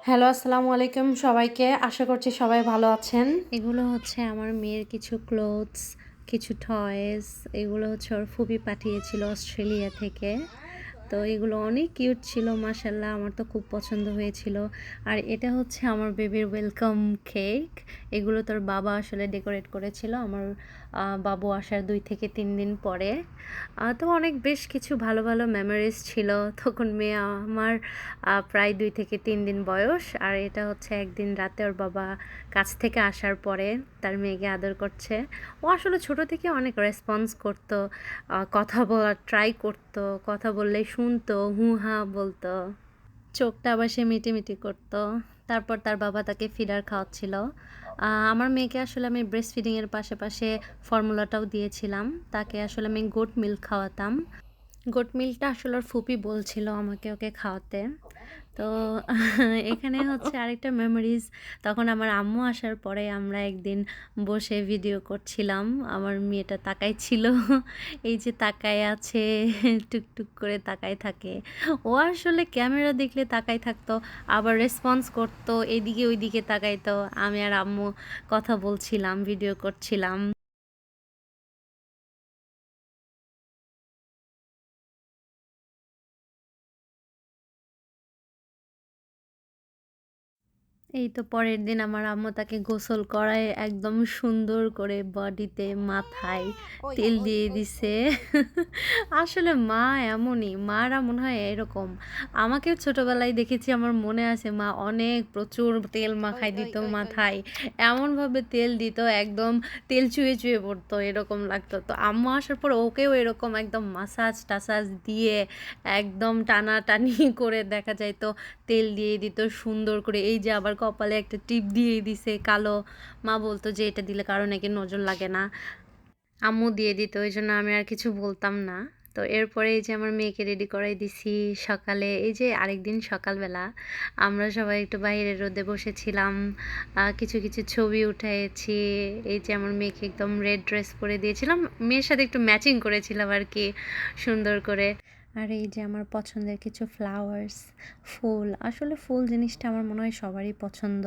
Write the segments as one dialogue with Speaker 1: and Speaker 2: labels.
Speaker 1: Hello, আসসালামু আলাইকুম সবাইকে। আশা করছি সবাই ভালো আছেন। এগুলো হচ্ছে আমার মেয়ের কিছু ক্লোথস, কিছু টয়েস। এগুলো হচ্ছে ওর ফুপি পাঠিয়েছিল অস্ট্রেলিয়া থেকে। তো এগুলো অনেক কিউট ছিল মাশাআল্লাহ, আমার তো খুব পছন্দ হয়েছিল। আর এটা হচ্ছে আমার বেবির ওয়েলকাম কেক। এগুলো তোর বাবা আসলে ডেকোরেট করেছিল আমার বাবু আসার 2 থেকে 3 দিন পরে। তো অনেক বেশ কিছু ভালো ভালো মেমোরিজ ছিল। তখন মেয়ে আমার প্রায় 2 থেকে 3 দিন বয়স। আর এটা হচ্ছে একদিন রাতে ওর বাবা কাছ থেকে আসার পরে তার মেয়েকে আদর করছে। ও আসলে ছোট থেকে অনেক রেসপন্স করতো, কথা বলার ট্রাই করতো, কথা বললেই শুনতো, হু হা বলতো, চোখটা আবার সে মিটিমিটি করতো। তারপর তার বাবা তাকে ফিডার খাওয়াচ্ছিল। আমার মেয়েকে আসলে আমি ব্রেস্ট ফিডিংয়ের পাশে ফর্মুলাটাও দিয়েছিলাম। তাকে আসলে আমি গোট মিল্ক খাওয়াতাম। গোট মিল্কটা আসলে ওর ফুপি বলছিল আমাকে ওকে খাওয়াতে। তো এখানে হচ্ছে আরেকটা মেমোরিজ। তখন আমার আম্মু আসার পরে আমরা একদিন বসে ভিডিও করছিলাম। আমার মেয়েটা তাকাই ছিল, এই যে তাকায় আছে, টুকটুক করে তাকায় থাকে। ও আসলে ক্যামেরা দেখলে তাকাই থাকতো, আবার রেসপন্স করতো, এদিকে ওইদিকে তাকাইতো। আমি আর আম্মু কথা বলছিলাম, ভিডিও করছিলাম। এই তো পরের দিন আমার আম্মু তাকে গোসল করায় একদম সুন্দর করে বডিতে, মাথায় তেল দিয়ে দিছে। আসলে মা এমনই, মারা মনে হয় এরকম। আমাকেও ছোটবেলায় দেখেছি, আমার মনে আছে মা অনেক প্রচুর তেল মাখায় দিত মাথায়, এমনভাবে তেল দিত একদম তেল চুয়ে চুয়ে পড়তো, এরকম লাগতো। তো আম্মু আসার পর ওকেও এরকম একদম মাসাজ টাসাজ দিয়ে একদম টানাটানি করে দেখা যায় তো তেল দিয়ে দিত সুন্দর করে। এই যে আবার কপালে একটা টিপ দিয়ে দিছে কালো। মা বলতো যে এটা দিলে কারো নাকি নজর লাগে না। আম্মু দিয়ে দিত, ওই জন্য আমি আর কিছু বলতাম না। তো এরপরে এই যে আমার মেয়েকে রেডি করাই দিছি সকালে। এই যে আরেকদিন সকালবেলা আমরা সবাই একটু বাইরে রোদে বসেছিলাম, কিছু কিছু ছবি উঠাইছি। এই যে আমার মেয়েকে একদম রেড ড্রেস পরে দিয়েছিলাম, মেয়ের সাথে একটু ম্যাচিং করেছিলাম আর কি, সুন্দর করে। আর এই যে আমার পছন্দের কিছু ফ্লাওয়ার্স, ফুল। আসলে ফুল জিনিসটা আমার মনে হয় সবারই পছন্দ,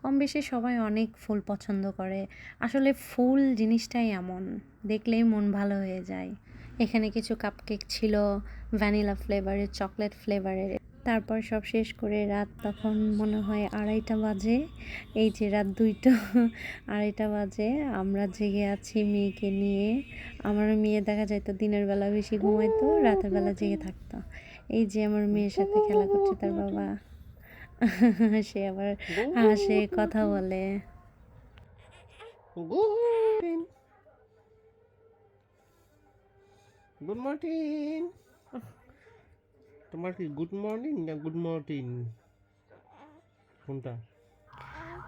Speaker 1: কম বেশি সবাই অনেক ফুল পছন্দ করে। আসলে ফুল জিনিসটাই এমন, দেখলেই মন ভালো হয়ে যায়। এখানে কিছু কাপকেক ছিল, ভ্যানিলা ফ্লেভারের, চকলেট ফ্লেভারের। তারপর সব শেষ করে রাত তখন মনে হয় 2:30 বাজে। এই যে রাত 2টা 2:30 বাজে, আমরা জেগে আছি মেয়েকে নিয়ে। আমার মেয়ে দেখা যায় তো দিনের বেলা বেশি ঘুমাইতো, রাতের বেলা জেগে থাকতো। এই যে আমার মেয়ের সাথে খেলা করছে তার বাবা। সে আবার হাসে, কথা বলে।
Speaker 2: Good Good morning. তোমার কি গুড মর্নিং না গুড মর্নিং কোনটা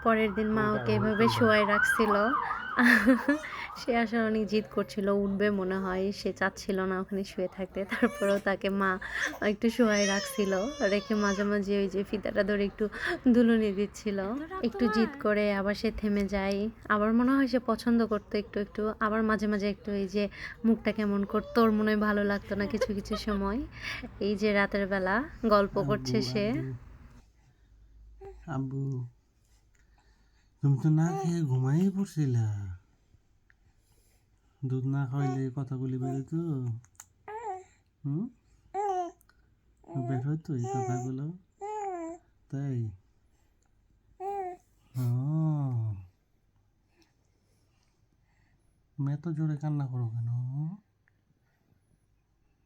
Speaker 1: পরের দিন মা
Speaker 2: কোনটা
Speaker 1: ওকে এভাবে
Speaker 2: কোনটা
Speaker 1: শোয়াই রাখছিল। সে আসলে অনেক জিদ করছিল, উঠবে মনে হয়, সে চাচ্ছিল না ওখানে শুয়ে থাকতে। তারপরেও তাকে মা একটু শোয়াই রাখছিল, রেখে মাঝে মাঝে ওই যে ফিতাটা ধরে একটু দুলুনি দিচ্ছিল। একটু জিদ করে আবার সে থেমে যায়, আবার মনে হয় সে পছন্দ করতো একটু একটু, আবার মাঝে মাঝে একটু এই যে মুখটা কেমন করতো, ওর মনে হয় ভালো লাগতো না কিছু কিছু সময়। এই যে রাতের বেলা গল্প
Speaker 2: আব্বু
Speaker 1: করছে সে।
Speaker 2: আব্বু আব্বু তুমি তো না খেয়ে ঘুমাই পড়ছিলা দুধ না খাইলে কথাগুলি বেরোতো হুম বের হইতো এই কথাগুলো তাই ও তুমি এত জোরে কান্না করো কেন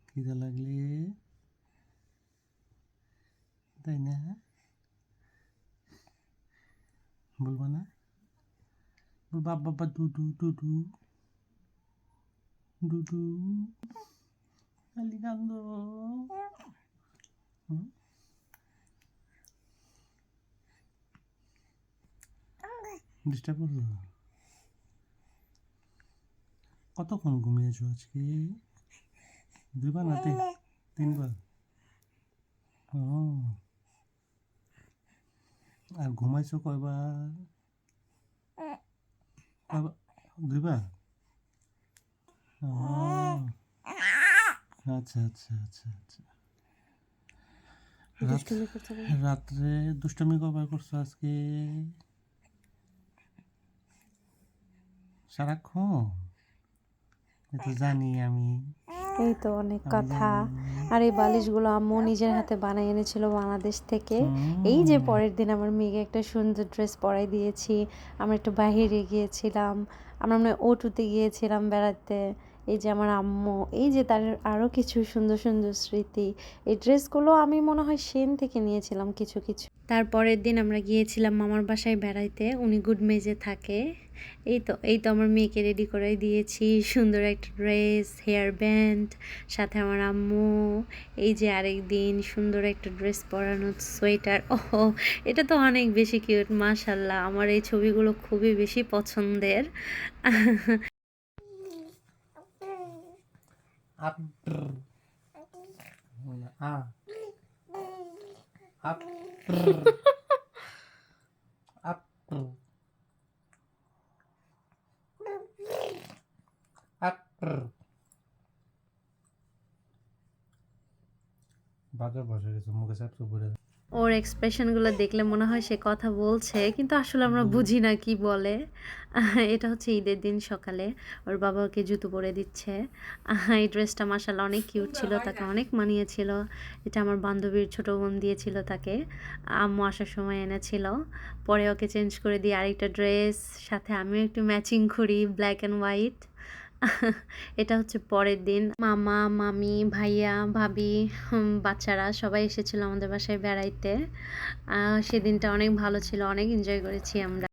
Speaker 2: খিদে লাগলে তাই না বলবা না বলবা বাবা দুদু দুদু দুদু খালি কান্দ ডিস্টার্ব করলো কতক্ষণ ঘুমিয়েছো আজকে 2বার না 3বার ও আর ঘুমাইছো কয়বার 2বার ও আচ্ছা আচ্ছা আচ্ছা আচ্ছা
Speaker 1: দুষ্টুমি করছে না?
Speaker 2: রাত্রে দুষ্টামি কবার করছো আজকে সারাক্ষণ? এ তো জানি আমি।
Speaker 1: এই তো অনেক
Speaker 2: আমি
Speaker 1: কথা।
Speaker 2: জানি।
Speaker 1: আর এই বালিশগুলো আম্মু নিজের হাতে বানিয়ে এনেছিল বাংলাদেশ থেকে। এই যে পরের দিন আমার মেয়েকে একটা সুন্দর ড্রেস পরাই দিয়েছি। আমরা একটু বাহিরে গিয়েছিলাম, আমরা মানে O2 তে গিয়েছিলাম বেড়াতে। এই যে আমার আম্মু, এই যে তার আরও কিছু সুন্দর সুন্দর স্মৃতি। এই ড্রেসগুলো আমি মনে হয় সেন থেকে নিয়েছিলাম কিছু কিছু। তারপরের দিন আমরা গিয়েছিলাম মামার বাসায় বেড়াইতে, উনি গুডমেজে থাকে। এই তো আমার মেয়েকে রেডি করে দিয়েছি, সুন্দর একটা ড্রেস, হেয়ার ব্যান্ড, সাথে আমার আম্মু। এই যে আরেক দিন সুন্দর একটা ড্রেস পরানো, সোয়েটার। ওহো, এটা তো অনেক বেশি কিউট, মাশাল্লাহ। আমার এই ছবিগুলো খুবই বেশি পছন্দের।
Speaker 2: আপ আ আপ আপ আপ বাজার বসে গেছে মুখে চাপতে পড়ে।
Speaker 1: ওর এক্সপ্রেশনগুলো দেখলে মনে হয় সে কথা বলছে, কিন্তু আসলে আমরা বুঝি না কি বলে। এটা হচ্ছে ঈদের দিন সকালে ওর বাবা ওকে জুতো পরে দিচ্ছে। এই ড্রেসটা মাশাআল্লাহ অনেক কিউট ছিল, তাকে অনেক মানিয়েছিল। এটা আমার বান্ধবীর ছোট বোন দিয়েছিল তাকে, আম্মু আসার সময় এনেছিল। পরে ওকে চেঞ্জ করে দিয়ে আরেকটা ড্রেস, সাথে আমিও একটু ম্যাচিং করি, ব্ল্যাক অ্যান্ড হোয়াইট। এটা হচ্ছে পরের দিন। মামা, মামি, ভাইয়া, ভাবি, বাচ্চারা সবাই এসেছিল আমাদের বাসায় বেড়াইতে। সেদিনটা অনেক ভালো ছিল, অনেক এনজয় করেছি আমরা।